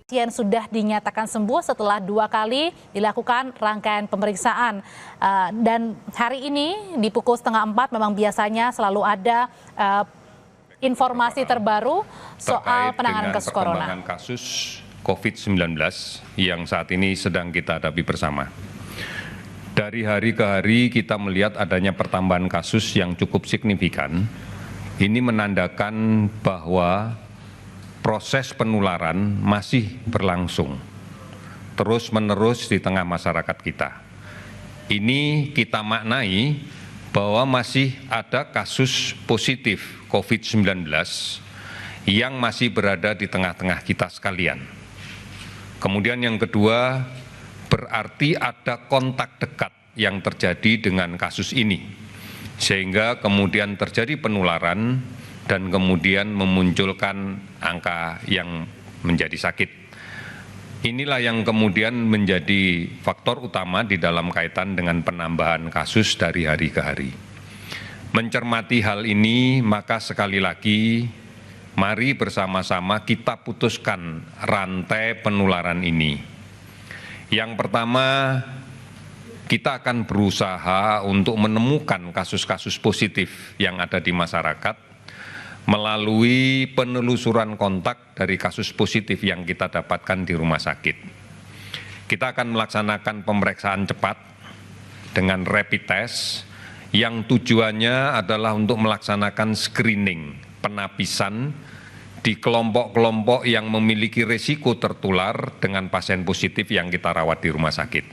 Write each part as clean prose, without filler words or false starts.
pasien sudah dinyatakan sembuh setelah 2 kali dilakukan rangkaian pemeriksaan. Dan hari ini di pukul 3:30 memang biasanya selalu ada informasi terbaru soal penanganan kasus corona. Perkembangan kasus COVID-19 yang saat ini sedang kita hadapi bersama. Dari hari ke hari kita melihat adanya pertambahan kasus yang cukup signifikan. Ini menandakan bahwa proses penularan masih berlangsung terus-menerus di tengah masyarakat kita. Ini kita maknai bahwa masih ada kasus positif COVID-19 yang masih berada di tengah-tengah kita sekalian. Kemudian yang kedua, berarti ada kontak dekat yang terjadi dengan kasus ini, sehingga kemudian terjadi penularan dan kemudian memunculkan angka yang menjadi sakit. Inilah yang kemudian menjadi faktor utama di dalam kaitan dengan penambahan kasus dari hari ke hari. Mencermati hal ini, maka sekali lagi, mari bersama-sama kita putuskan rantai penularan ini. Yang pertama, kita akan berusaha untuk menemukan kasus-kasus positif yang ada di masyarakat melalui penelusuran kontak dari kasus positif yang kita dapatkan di rumah sakit. Kita akan melaksanakan pemeriksaan cepat dengan rapid test yang tujuannya adalah untuk melaksanakan screening, penapisan di kelompok-kelompok yang memiliki risiko tertular dengan pasien positif yang kita rawat di rumah sakit.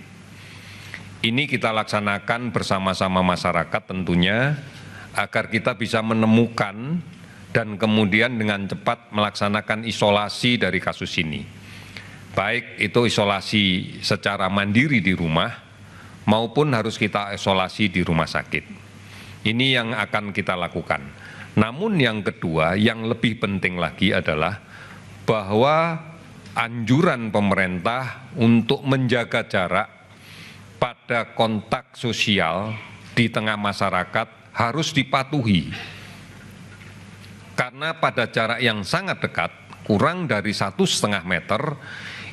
Ini kita laksanakan bersama-sama masyarakat tentunya agar kita bisa menemukan dan kemudian dengan cepat melaksanakan isolasi dari kasus ini. Baik itu isolasi secara mandiri di rumah maupun harus kita isolasi di rumah sakit. Ini yang akan kita lakukan. Namun yang kedua, yang lebih penting lagi adalah bahwa anjuran pemerintah untuk menjaga jarak pada kontak sosial di tengah masyarakat harus dipatuhi. Karena pada jarak yang sangat dekat, kurang dari 1,5 meter,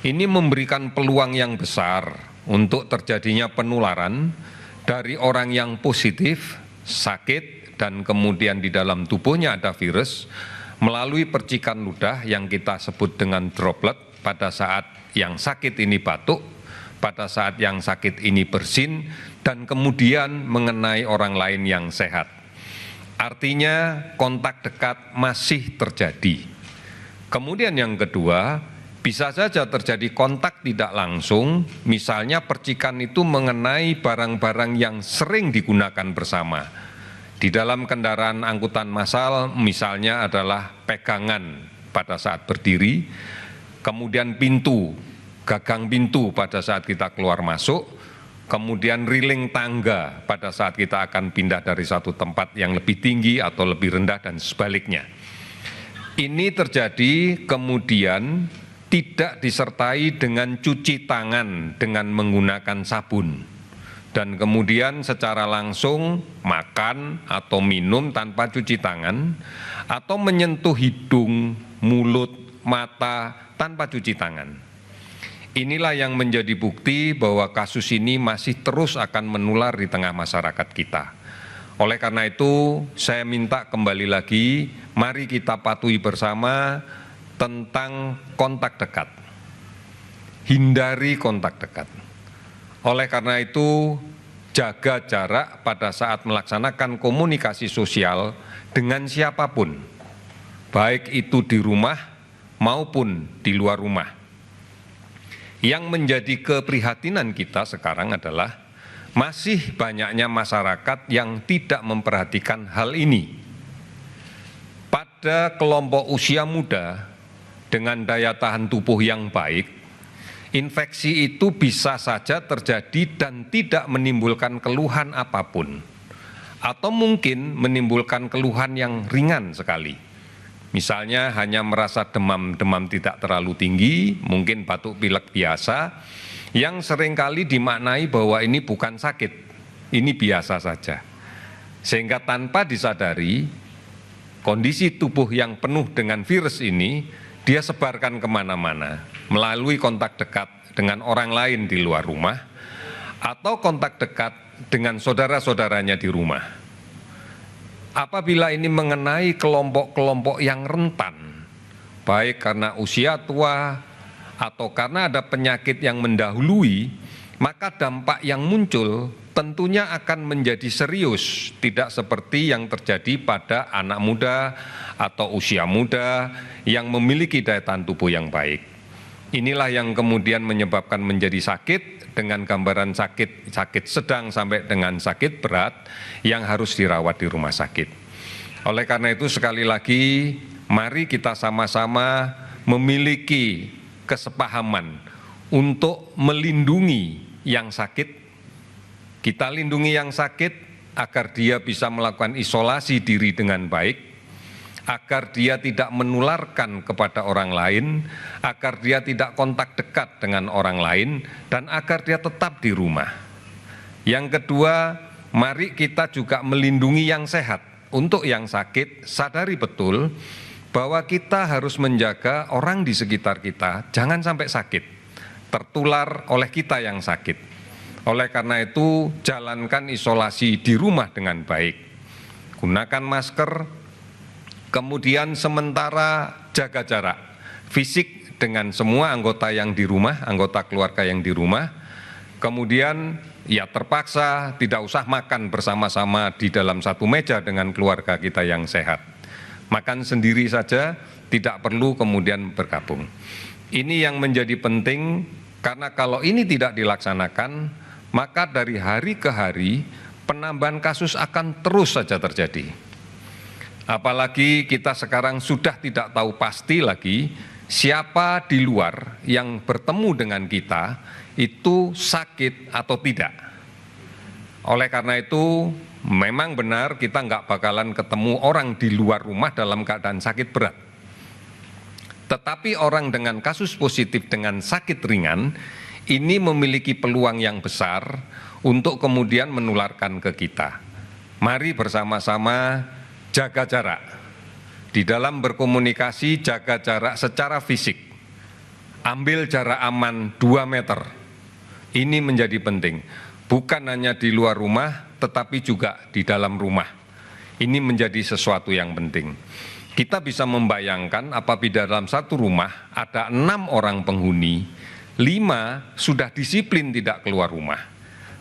ini memberikan peluang yang besar untuk terjadinya penularan dari orang yang positif, sakit, dan kemudian di dalam tubuhnya ada virus, melalui percikan ludah yang kita sebut dengan droplet pada saat yang sakit ini batuk, pada saat yang sakit ini bersin, dan kemudian mengenai orang lain yang sehat. Artinya kontak dekat masih terjadi. Kemudian yang kedua, bisa saja terjadi kontak tidak langsung, misalnya percikan itu mengenai barang-barang yang sering digunakan bersama. Di dalam kendaraan angkutan massal misalnya adalah pegangan pada saat berdiri, kemudian pintu, gagang pintu pada saat kita keluar masuk, kemudian riling tangga pada saat kita akan pindah dari satu tempat yang lebih tinggi atau lebih rendah dan sebaliknya. Ini terjadi kemudian tidak disertai dengan cuci tangan dengan menggunakan sabun. Dan kemudian secara langsung makan atau minum tanpa cuci tangan atau menyentuh hidung, mulut, mata tanpa cuci tangan. Inilah yang menjadi bukti bahwa kasus ini masih terus akan menular di tengah masyarakat kita. Oleh karena itu, saya minta kembali lagi, mari kita patuhi bersama tentang kontak dekat. Hindari kontak dekat. Oleh karena itu, jaga jarak pada saat melaksanakan komunikasi sosial dengan siapapun, baik itu di rumah maupun di luar rumah. Yang menjadi keprihatinan kita sekarang adalah masih banyaknya masyarakat yang tidak memperhatikan hal ini. Pada kelompok usia muda dengan daya tahan tubuh yang baik, infeksi itu bisa saja terjadi dan tidak menimbulkan keluhan apapun, atau mungkin menimbulkan keluhan yang ringan sekali. Misalnya hanya merasa demam tidak terlalu tinggi, mungkin batuk pilek biasa, yang seringkali dimaknai bahwa ini bukan sakit, ini biasa saja. Sehingga tanpa disadari, kondisi tubuh yang penuh dengan virus ini dia sebarkan kemana-mana melalui kontak dekat dengan orang lain di luar rumah atau kontak dekat dengan saudara-saudaranya di rumah. Apabila ini mengenai kelompok-kelompok yang rentan, baik karena usia tua atau karena ada penyakit yang mendahului, maka dampak yang muncul tentunya akan menjadi serius, tidak seperti yang terjadi pada anak muda atau usia muda yang memiliki daya tahan tubuh yang baik. Inilah yang kemudian menyebabkan menjadi sakit dengan gambaran sakit sedang sampai dengan sakit berat yang harus dirawat di rumah sakit. Oleh karena itu sekali lagi, mari kita sama-sama memiliki kesepahaman untuk melindungi yang sakit. Kita lindungi yang sakit agar dia bisa melakukan isolasi diri dengan baik, agar dia tidak menularkan kepada orang lain, agar dia tidak kontak dekat dengan orang lain, dan agar dia tetap di rumah. Yang kedua, mari kita juga melindungi yang sehat. Untuk yang sakit, sadari betul bahwa kita harus menjaga orang di sekitar kita jangan sampai sakit, tertular oleh kita yang sakit. Oleh karena itu, jalankan isolasi di rumah dengan baik. Gunakan masker, kemudian sementara jaga jarak fisik dengan semua anggota yang di rumah, anggota keluarga yang di rumah. Kemudian ya terpaksa tidak usah makan bersama-sama di dalam satu meja dengan keluarga kita yang sehat. Makan sendiri saja, tidak perlu kemudian bergabung. Ini yang menjadi penting, karena kalau ini tidak dilaksanakan, maka dari hari ke hari penambahan kasus akan terus saja terjadi. Apalagi kita sekarang sudah tidak tahu pasti lagi siapa di luar yang bertemu dengan kita itu sakit atau tidak. Oleh karena itu, memang benar kita nggak bakalan ketemu orang di luar rumah dalam keadaan sakit berat. Tetapi orang dengan kasus positif dengan sakit ringan, ini memiliki peluang yang besar untuk kemudian menularkan ke kita. Mari bersama-sama jaga jarak. Di dalam berkomunikasi, jaga jarak secara fisik. Ambil jarak aman 2 meter. Ini menjadi penting, bukan hanya di luar rumah, tetapi juga di dalam rumah. Ini menjadi sesuatu yang penting. Kita bisa membayangkan apabila dalam satu rumah ada 6 orang penghuni, 5 sudah disiplin tidak keluar rumah.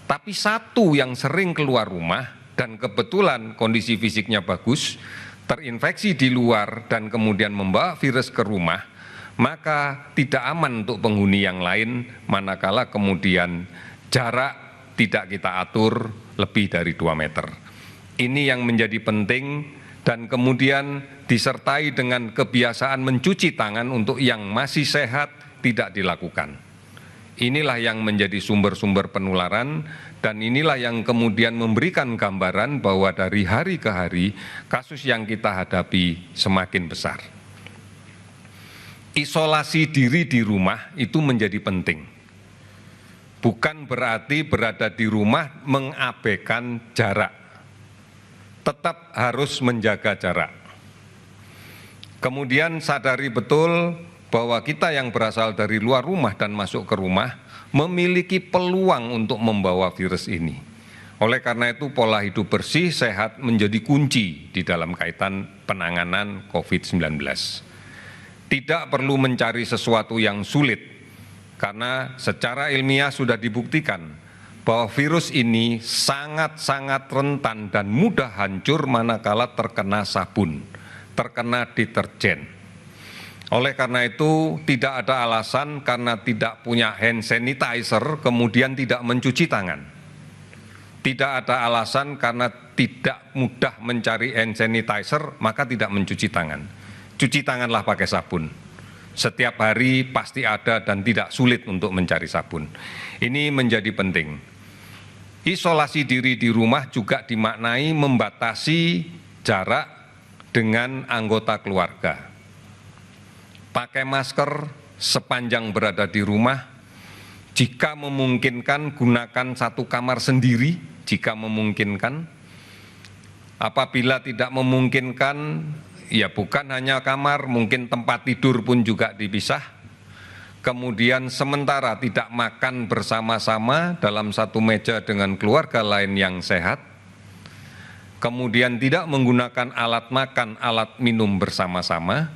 Tapi 1 yang sering keluar rumah dan kebetulan kondisi fisiknya bagus, terinfeksi di luar dan kemudian membawa virus ke rumah, maka tidak aman untuk penghuni yang lain manakala kemudian jarak tidak kita atur lebih dari 2 meter. Ini yang menjadi penting dan kemudian disertai dengan kebiasaan mencuci tangan untuk yang masih sehat tidak dilakukan. Inilah yang menjadi sumber-sumber penularan dan inilah yang kemudian memberikan gambaran bahwa dari hari ke hari kasus yang kita hadapi semakin besar. Isolasi diri di rumah itu menjadi penting. Bukan berarti berada di rumah mengabaikan jarak. Tetap harus menjaga jarak. Kemudian sadari betul bahwa kita yang berasal dari luar rumah dan masuk ke rumah memiliki peluang untuk membawa virus ini. Oleh karena itu pola hidup bersih, sehat menjadi kunci di dalam kaitan penanganan COVID-19. Tidak perlu mencari sesuatu yang sulit, karena secara ilmiah sudah dibuktikan bahwa virus ini sangat-sangat rentan dan mudah hancur manakala terkena sabun, terkena deterjen. Oleh karena itu tidak ada alasan karena tidak punya hand sanitizer kemudian tidak mencuci tangan. Tidak ada alasan karena tidak mudah mencari hand sanitizer maka tidak mencuci tangan. Cuci tanganlah pakai sabun. Setiap hari pasti ada dan tidak sulit untuk mencari sabun. Ini menjadi penting. Isolasi diri di rumah juga dimaknai membatasi jarak dengan anggota keluarga. Pakai masker sepanjang berada di rumah. Jika memungkinkan, gunakan satu kamar sendiri jika memungkinkan. Apabila tidak memungkinkan, ya bukan hanya kamar, mungkin tempat tidur pun juga dipisah. Kemudian sementara tidak makan bersama-sama dalam satu meja dengan keluarga lain yang sehat. Kemudian tidak menggunakan alat makan, alat minum bersama-sama.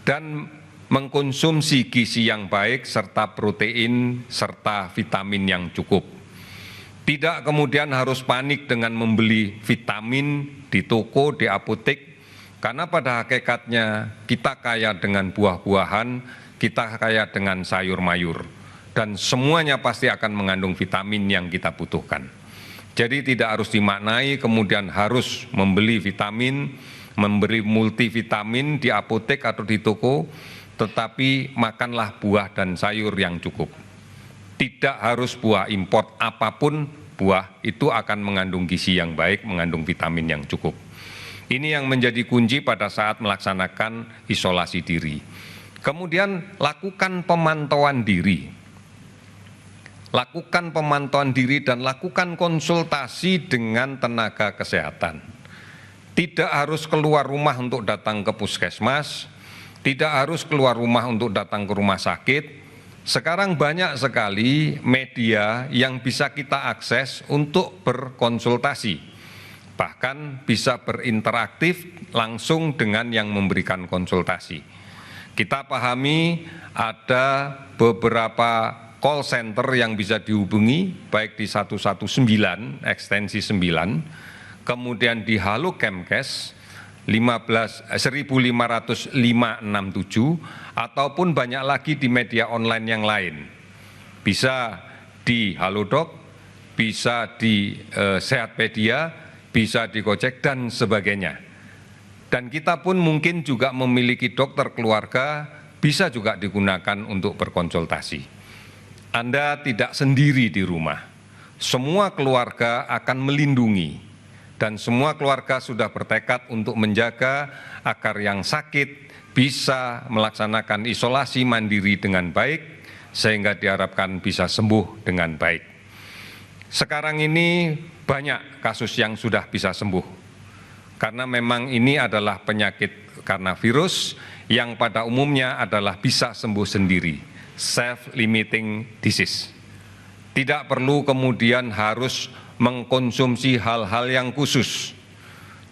Dan mengkonsumsi gizi yang baik serta protein serta vitamin yang cukup. Tidak kemudian harus panik dengan membeli vitamin di toko, di apotek, karena pada hakikatnya kita kaya dengan buah-buahan, kita kaya dengan sayur mayur, dan semuanya pasti akan mengandung vitamin yang kita butuhkan. Jadi tidak harus dimaknai kemudian harus membeli vitamin, memberi multivitamin di apotek atau di toko, tetapi makanlah buah dan sayur yang cukup. Tidak harus buah import apapun, buah itu akan mengandung gizi yang baik, mengandung vitamin yang cukup. Ini yang menjadi kunci pada saat melaksanakan isolasi diri. Kemudian lakukan pemantauan diri. Lakukan pemantauan diri dan lakukan konsultasi dengan tenaga kesehatan. Tidak harus keluar rumah untuk datang ke puskesmas, tidak harus keluar rumah untuk datang ke rumah sakit. Sekarang banyak sekali media yang bisa kita akses untuk berkonsultasi, bahkan bisa berinteraktif langsung dengan yang memberikan konsultasi. Kita pahami ada beberapa call center yang bisa dihubungi, baik di 119, ekstensi 9, kemudian di Halo Kemkes 15567, ataupun banyak lagi di media online yang lain. Bisa di Halodoc, bisa di Sehatpedia, bisa di Gojek, dan sebagainya. Dan kita pun mungkin juga memiliki dokter keluarga, bisa juga digunakan untuk berkonsultasi. Anda tidak sendiri di rumah, semua keluarga akan melindungi. Dan semua keluarga sudah bertekad untuk menjaga agar yang sakit bisa melaksanakan isolasi mandiri dengan baik, sehingga diharapkan bisa sembuh dengan baik. Sekarang ini banyak kasus yang sudah bisa sembuh, karena memang ini adalah penyakit karena virus yang pada umumnya adalah bisa sembuh sendiri, self-limiting disease. Tidak perlu kemudian harus mengkonsumsi hal-hal yang khusus,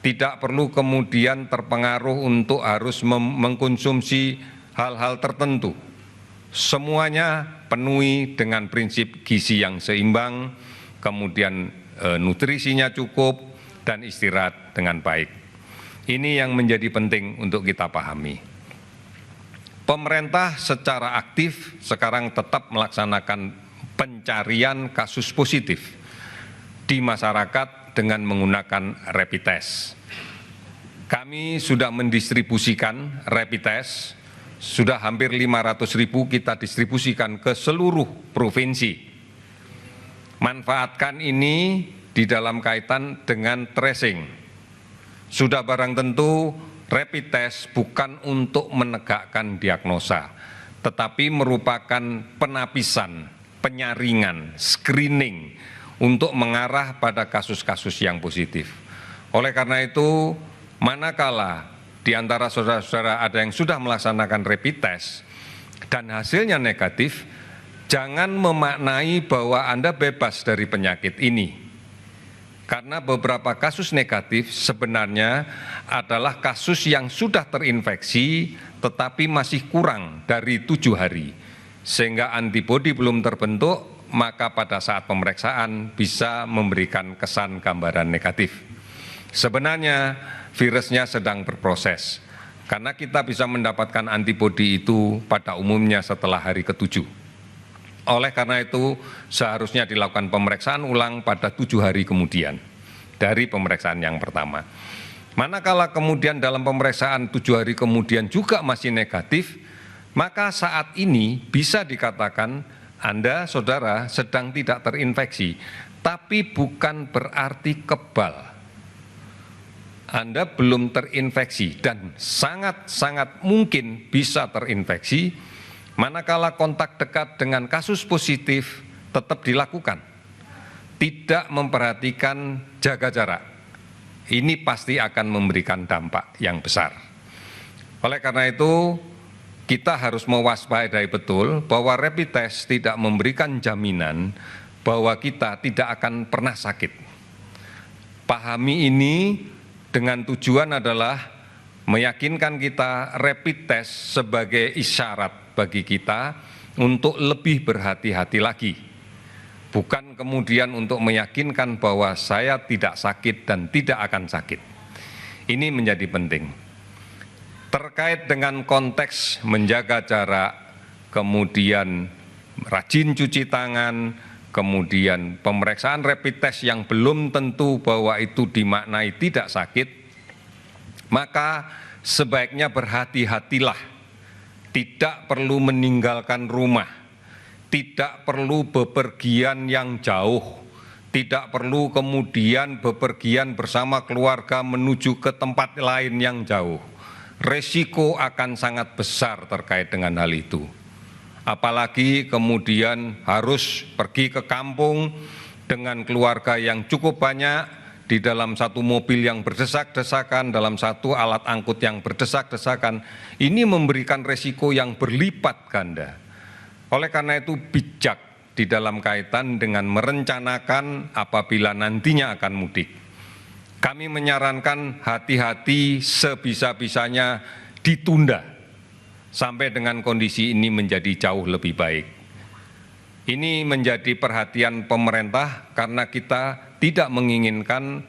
tidak perlu kemudian terpengaruh untuk harus mengkonsumsi hal-hal tertentu. Semuanya penuhi dengan prinsip gizi yang seimbang, kemudian nutrisinya cukup, dan istirahat dengan baik. Ini yang menjadi penting untuk kita pahami. Pemerintah secara aktif sekarang tetap melaksanakan pencarian kasus positif di masyarakat dengan menggunakan rapid test. Kami sudah mendistribusikan rapid test, sudah hampir 500.000 kita distribusikan ke seluruh provinsi. Manfaatkan ini di dalam kaitan dengan tracing. Sudah barang tentu rapid test bukan untuk menegakkan diagnosa, tetapi merupakan penapisan, penyaringan, screening untuk mengarah pada kasus-kasus yang positif. Oleh karena itu, manakala di antara saudara-saudara ada yang sudah melaksanakan rapid test dan hasilnya negatif, jangan memaknai bahwa Anda bebas dari penyakit ini. Karena beberapa kasus negatif sebenarnya adalah kasus yang sudah terinfeksi tetapi masih kurang dari 7 hari. Sehingga antibodi belum terbentuk, maka pada saat pemeriksaan bisa memberikan kesan gambaran negatif. Sebenarnya virusnya sedang berproses, karena kita bisa mendapatkan antibodi itu pada umumnya setelah hari ke-7. Oleh karena itu seharusnya dilakukan pemeriksaan ulang pada 7 hari kemudian dari pemeriksaan yang pertama. Manakala kemudian dalam pemeriksaan 7 hari kemudian juga masih negatif, maka saat ini bisa dikatakan Anda, saudara, sedang tidak terinfeksi, tapi bukan berarti kebal. Anda belum terinfeksi dan sangat-sangat mungkin bisa terinfeksi, manakala kontak dekat dengan kasus positif tetap dilakukan. Tidak memperhatikan jaga jarak, ini pasti akan memberikan dampak yang besar. Oleh karena itu, kita harus mewaspadai betul bahwa rapid test tidak memberikan jaminan bahwa kita tidak akan pernah sakit. Pahami ini dengan tujuan adalah meyakinkan kita rapid test sebagai isyarat bagi kita untuk lebih berhati-hati lagi. Bukan kemudian untuk meyakinkan bahwa saya tidak sakit dan tidak akan sakit. Ini menjadi penting. Terkait dengan konteks menjaga jarak, kemudian rajin cuci tangan, kemudian pemeriksaan rapid test yang belum tentu bahwa itu dimaknai tidak sakit, maka sebaiknya berhati-hatilah, tidak perlu meninggalkan rumah, tidak perlu bepergian yang jauh, tidak perlu kemudian bepergian bersama keluarga menuju ke tempat lain yang jauh. Resiko akan sangat besar terkait dengan hal itu. Apalagi kemudian harus pergi ke kampung dengan keluarga yang cukup banyak di dalam satu mobil yang berdesak-desakan, dalam satu alat angkut yang berdesak-desakan. Ini memberikan resiko yang berlipat ganda. Oleh karena itu bijak di dalam kaitan dengan merencanakan apabila nantinya akan mudik. Kami menyarankan hati-hati sebisa-bisanya ditunda sampai dengan kondisi ini menjadi jauh lebih baik. Ini menjadi perhatian pemerintah karena kita tidak menginginkan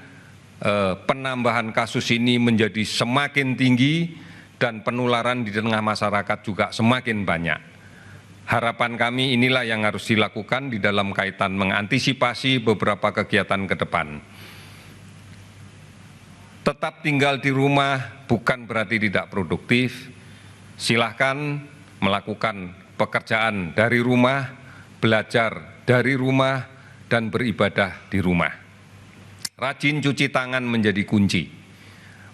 penambahan kasus ini menjadi semakin tinggi dan penularan di tengah masyarakat juga semakin banyak. Harapan kami inilah yang harus dilakukan di dalam kaitan mengantisipasi beberapa kegiatan ke depan. Tetap tinggal di rumah bukan berarti tidak produktif. Silahkan melakukan pekerjaan dari rumah, belajar dari rumah, dan beribadah di rumah. Rajin cuci tangan menjadi kunci.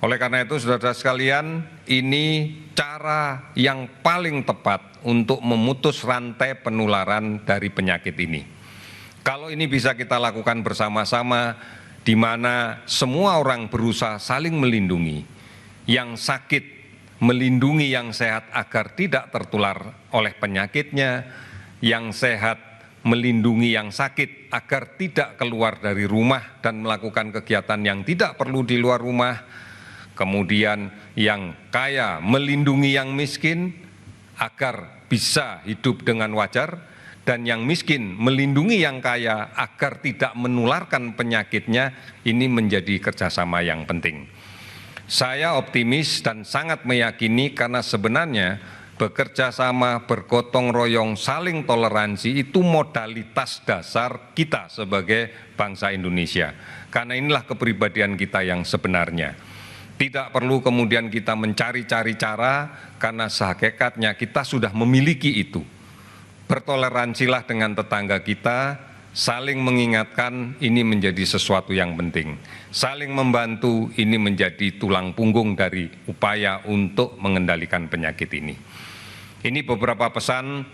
Oleh karena itu, saudara sekalian, ini cara yang paling tepat untuk memutus rantai penularan dari penyakit ini. Kalau ini bisa kita lakukan bersama-sama, di mana semua orang berusaha saling melindungi, yang sakit melindungi yang sehat agar tidak tertular oleh penyakitnya, yang sehat melindungi yang sakit agar tidak keluar dari rumah dan melakukan kegiatan yang tidak perlu di luar rumah, kemudian yang kaya melindungi yang miskin agar bisa hidup dengan wajar, dan yang miskin melindungi yang kaya agar tidak menularkan penyakitnya. Ini menjadi kerjasama yang penting. Saya optimis dan sangat meyakini karena sebenarnya bekerja sama, bergotong royong, saling toleransi itu modalitas dasar kita sebagai bangsa Indonesia. Karena inilah kepribadian kita yang sebenarnya. Tidak perlu kemudian kita mencari-cari cara karena sehakikatnya kita sudah memiliki itu. Bertoleransilah dengan tetangga kita, saling mengingatkan ini menjadi sesuatu yang penting. Saling membantu ini menjadi tulang punggung dari upaya untuk mengendalikan penyakit ini. Ini beberapa pesan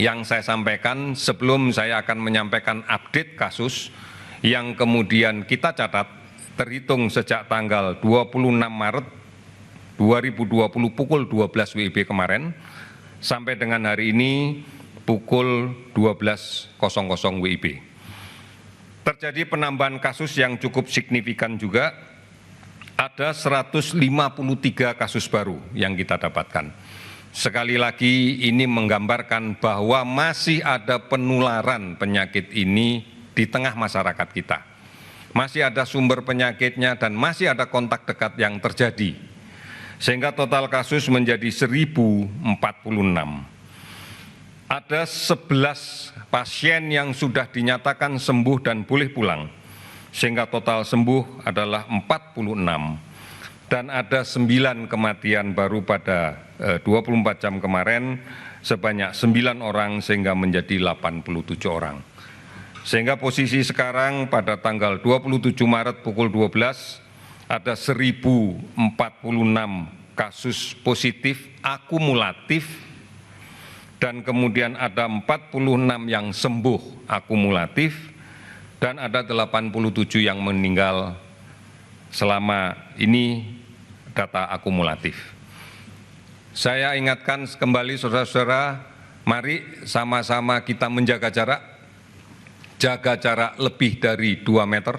yang saya sampaikan sebelum saya akan menyampaikan update kasus yang kemudian kita catat terhitung sejak tanggal 26 Maret 2020 pukul 12 WIB kemarin sampai dengan hari ini pukul 12.00 WIB. Terjadi penambahan kasus yang cukup signifikan juga, ada 153 kasus baru yang kita dapatkan. Sekali lagi ini menggambarkan bahwa masih ada penularan penyakit ini di tengah masyarakat kita. Masih ada sumber penyakitnya dan masih ada kontak dekat yang terjadi. Sehingga total kasus menjadi 1.046. Ada 11 pasien yang sudah dinyatakan sembuh dan boleh pulang, sehingga total sembuh adalah 46. Dan ada 9 kematian baru pada 24 jam kemarin, sebanyak 9 orang sehingga menjadi 87 orang. Sehingga posisi sekarang pada tanggal 27 Maret pukul 12 ada 1.046 kasus positif akumulatif dan kemudian ada 46 yang sembuh akumulatif dan ada 87 yang meninggal selama ini data akumulatif. Saya ingatkan kembali saudara-saudara, mari sama-sama kita menjaga jarak lebih dari 2 meter,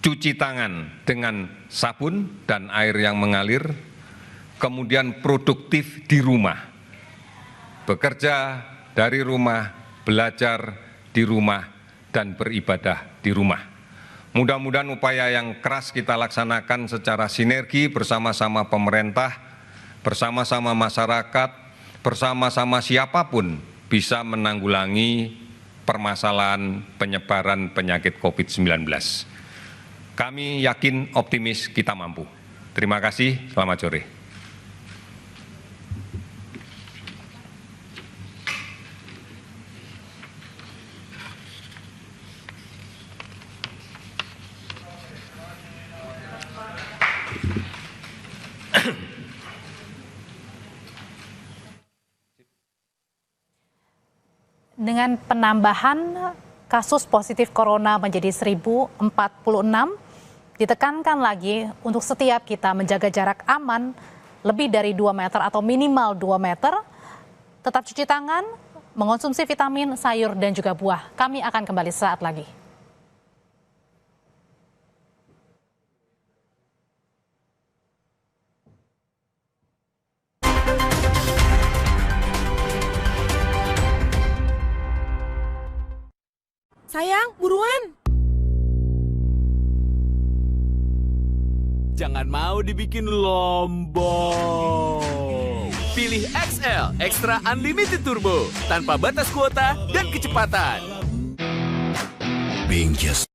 cuci tangan dengan sabun dan air yang mengalir, kemudian produktif di rumah, bekerja dari rumah, belajar di rumah, dan beribadah di rumah. Mudah-mudahan upaya yang keras kita laksanakan secara sinergi bersama-sama pemerintah, bersama-sama masyarakat, bersama-sama siapapun bisa menanggulangi permasalahan penyebaran penyakit COVID-19. Kami yakin optimis kita mampu. Terima kasih, selamat sore. Dengan penambahan kasus positif corona menjadi 1.046, ditekankan lagi untuk setiap kita menjaga jarak aman lebih dari 2 meter atau minimal 2 meter, tetap cuci tangan, mengonsumsi vitamin, sayur, dan juga buah. Kami akan kembali saat lagi. Sayang, buruan! Jangan mau dibikin lombong. Pilih XL, Extra Unlimited Turbo, tanpa batas kuota dan kecepatan. Being just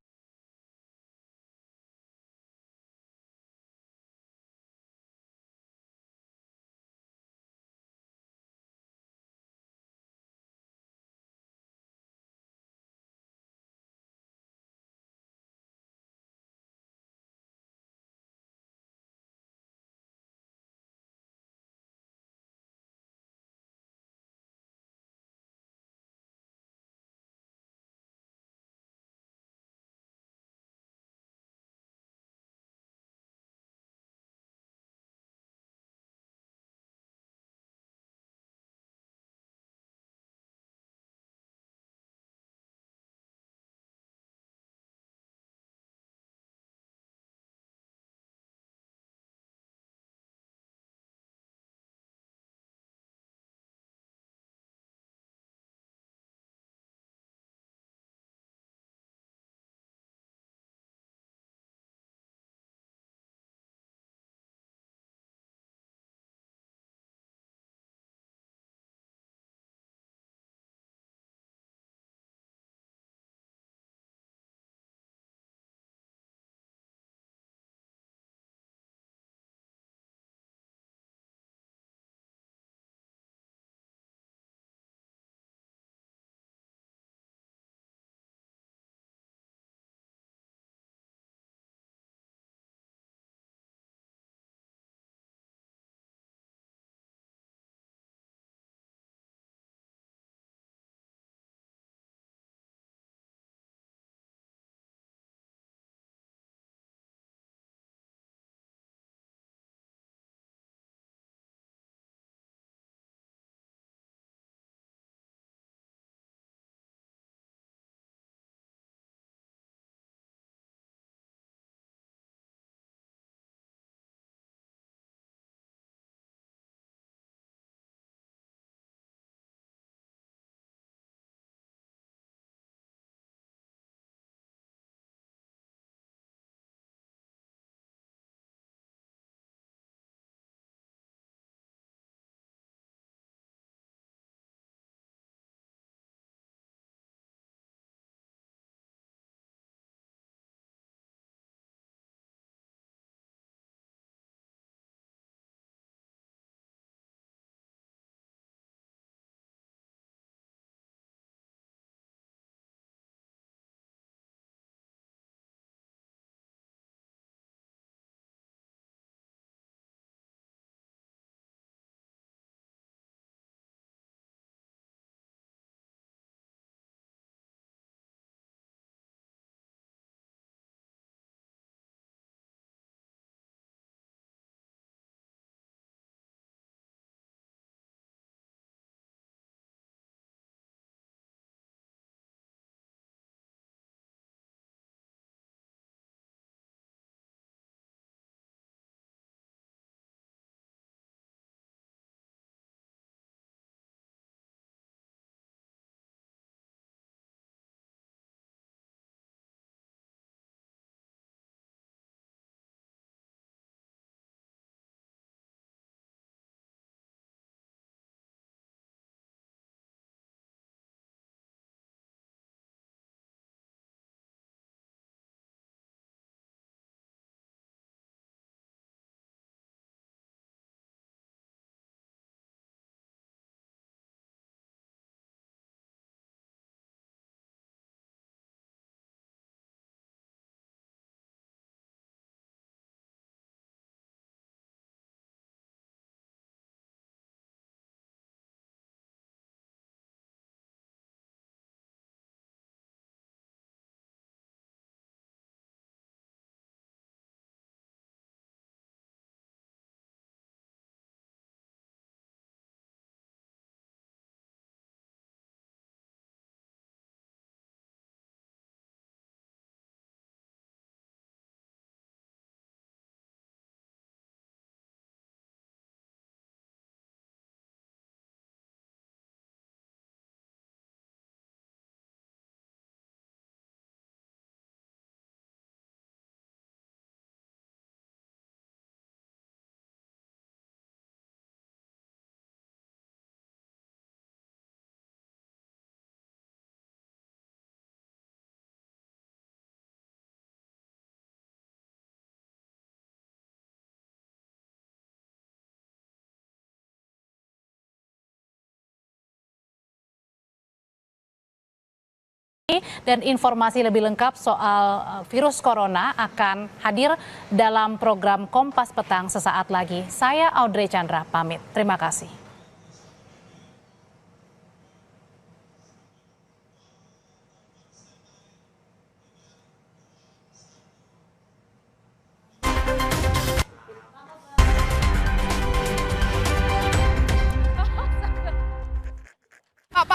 ini dan informasi lebih lengkap soal virus corona akan hadir dalam program Kompas Petang sesaat lagi. Saya Audrey Chandra pamit. Terima kasih.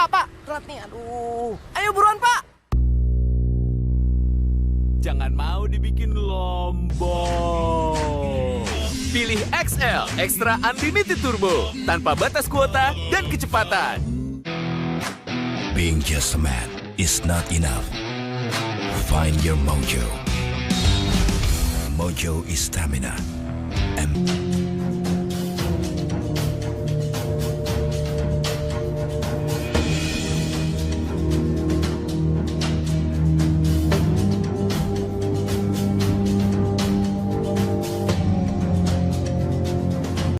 Pak, telat nih, aduh. Ayo buruan, Pak. Jangan mau dibikin lombong. Pilih XL, Extra Unlimited Turbo, tanpa batas kuota dan kecepatan. Being just a man is not enough. Find your mojo. Mojo is stamina. And